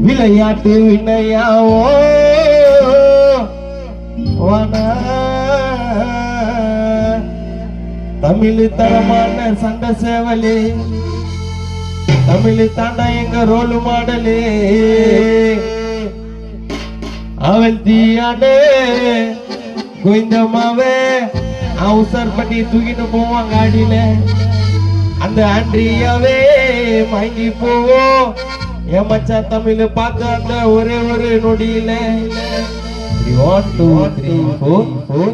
விளையாட்டு வினையாவோ தமிழ் தரமான சண்டை சேவலே, தமிழ் தாண்டா எங்க ரோல் மாடலே, அவள் தீயானே கோவிந்தமாவே அவசர் பண்ணி தூக்கிட்டு போவான் காடியில. அந்த ஆண்ட்ரியாவே மயங்கி போவோம் என் மச்சா தமிழ் பார்க்க அந்த ஒரே ஒரு நொடியில. 1 2 3 4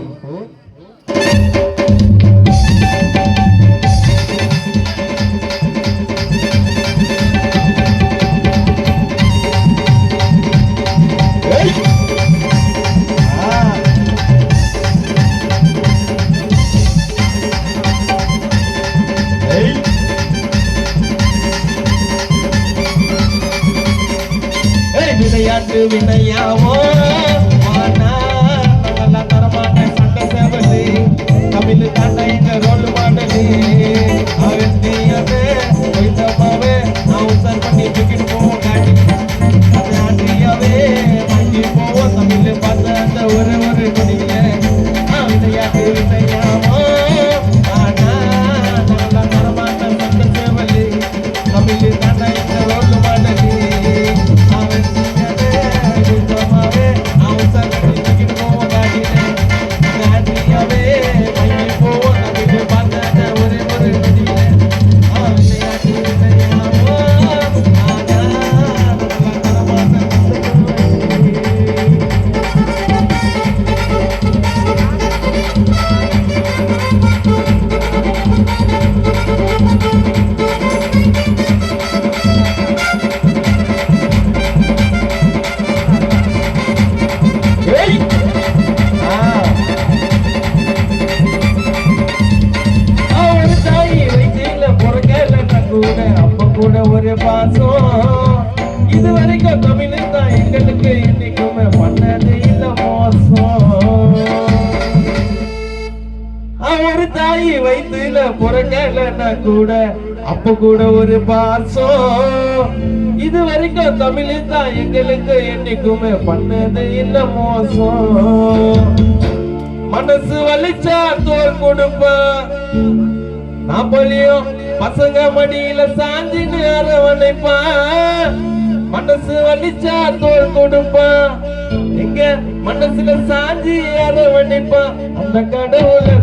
விளையாட்டு வினையாவோ நல்லா தரமான சண்டை சேவலே, தமிழ் தாண்டா எங்க ரோல் மாடலே, அவன் அவசர் பண்ணி தூக்கிட்டு போவோம் காட்டி. அது ஆண்டியாவே வாங்கி போவோம் தமிழ் பார்த்த அந்த ஒரு ஒரு நொடியில. விளையாட்டு வினையாவோ நல்லா தரமான சண்டை சேவலே, தமிழ் தாண்டா எங்க ரோல் மாடலே, ஒரு பாசம் இது வரைக்கும் தமிழ் தான் எங்களுக்கு என்னைக்குமே பண்ணது இல்ல மோசம். ஒரு தாய் வயிற்றுல பிறக்கலன்னா கூட அப்ப கூட ஒரு பாசம் இது வரைக்கும் தமிழ் தான் எங்களுக்கு என்னைக்குமே பண்ணது இல்ல மோசம். மனசு வலிச்சா தோல் கொடுப்ப நாப்பலியும் பசங்க மடியில சாஞ்சின்னு அரவணைப்பான். மனசு வலிச்சா தோல் கொடுப்பான், எங்க மனசுல சாஞ்சி அரவணைப்பான். அந்த கடவுளை